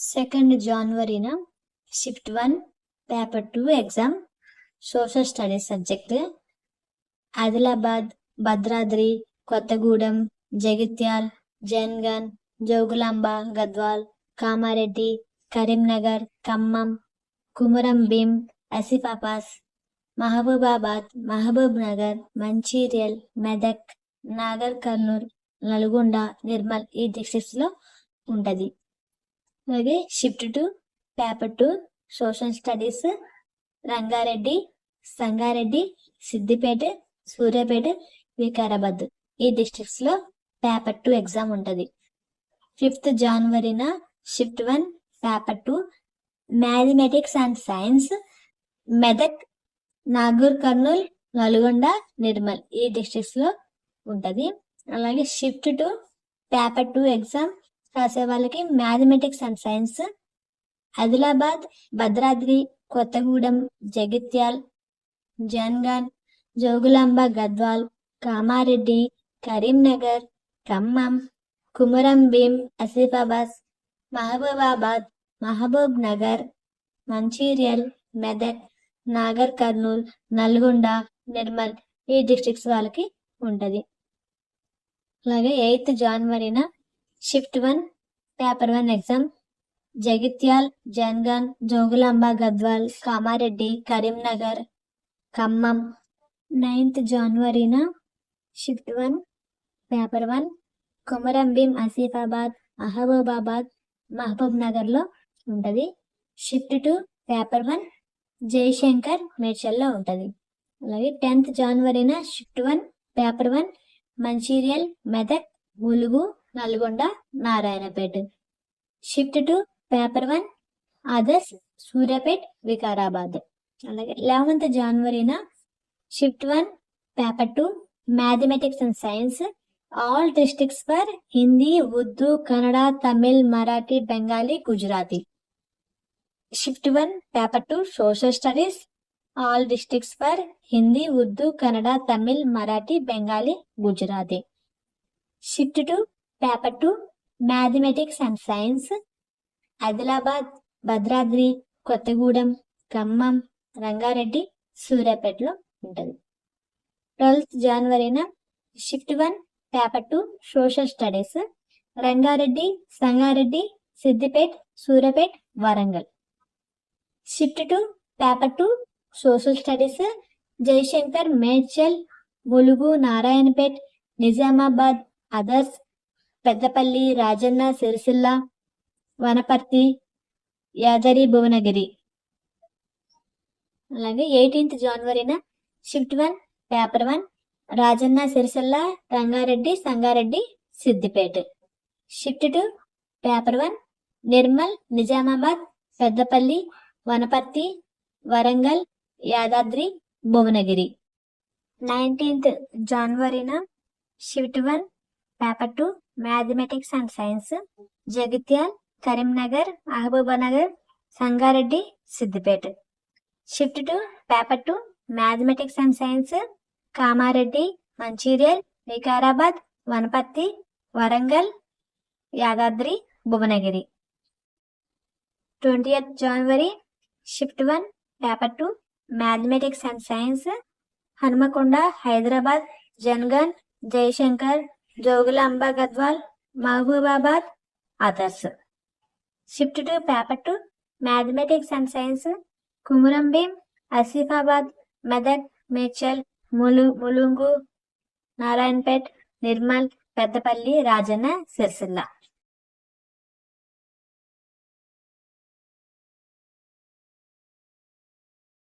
2nd January shift 1 paper 2 exam social studies subject Adilabad, Bhadradri Kothagudem, Jagtial, జన్గన్, Jogulamba Gadwal, Kamareddy, Karimnagar, Khammam, Komaram Bheem, Asifabad, Mahabubabad, Mahabubnagar, Mancherial, Medak, Nagarkurnool, Nalgonda, Nirmal ఈ districts లో ఉంటది. అలాగే shift 2 paper 2 social studies Rangareddy, Sangareddy, Siddipet, Suryapet, Vikarabad ఈ డిస్ట్రిక్ట్స్ లో పేపర్ 2 ఎగ్జామ్ ఉంటది. 5th January shift 1 paper 2 mathematics and science Medak, Nagarkurnool, Nalgonda, Nirmal ఈ districts లో ఉంటది. అలాగే షిఫ్ట్ 2 పేపర్ 2 ఎగ్జామ్ రాసే వాళ్ళకి mathematics and science Adilabad, Bhadradri Kothagudem, Jagtial, Jangaon, Jogulamba Gadwal, Kamareddy, Karimnagar, Khammam, Komaram Bheem, Asifabad, Mahabubabad, Mahabubnagar, Mancherial, Medak, Nagarkurnool, Nalgonda, Nirmal ఈ డిస్ట్రిక్ట్స్ వాళ్ళకి ఉంటది. అలాగే 8th January shift 1 paper 1 exam Jagtial, Jangaon, Jogulamba Gadwal, Kamareddy, Karimnagar, Khammam. 9th January shift 1 paper 1 Komaram Bheem, Asifabad, Mahabubabad, Mahabubnagar లో ఉంటది. షిఫ్ట్ 2 పేపర్ 1 జయశంకర్, మేడ్చల్లో ఉంటది. అలాగే 10th January shift 1 paper 1 Mancherial, Medak, Mulugu, Nalgonda, Narayanpet. Shift 2 paper 1 others Suryapet, Vikarabad. అలాగే 11th January shift 1 paper 2 mathematics and science all districts for Hindi, Urdu, Kannada, Tamil, Marathi, Bengali, Gujarati. Shift 1 paper 2 social studies all districts for Hindi, Urdu, Kannada, Tamil, Marathi, Bengali, Gujarati. Shift 2 paper 2 mathematics and science Adilabad, Bhadradri Kothagudem, Khammam, Rangareddy, సూర్యాపేటలో ఉంటది. 12th January shift 1 paper 2 social studies Rangareddy, Sangareddy, Siddipet, Suryapet, Warangal. Shift 2 paper 2 social studies Jayashankar, Medchal, Mulugu, Narayanpet, Nizamabad, others Peddapalli, Rajanna, Sircilla, Wanaparthy, Yadagiri, Bhuvanagiri. అలాగే 18th January shift 1 paper 1 Rajanna, Sircilla, Rangareddy, Sangareddy, Siddipet. Shift 2 paper 1 Nirmal, Nizamabad, Peddapalli, Wanaparthy, Warangal, Yadadri, Bhuvanagiri. 19th January shift 1 paper 2 mathematics and science Jagtial, Karimnagar, Mahabubnagar, Sangareddy, Siddipet. Shift 2 paper 2 mathematics and science Kamareddy, Mancherial, Vikarabad, Wanaparthy, Warangal, Yadadri, Bhuvanagiri. 20th January shift 1 paper 2 mathematics and science Hanumakonda, Hyderabad, Jangaon, Jayashankar, Jogulamba Gadwal, Mahabubabad, others. Shift 2 paper 2 mathematics and science Komaram Bheem, Asifabad, Medak, Medchal, Mulugu, Narayanpet, Nirmal, Peddapalli, Rajanna, Sircilla.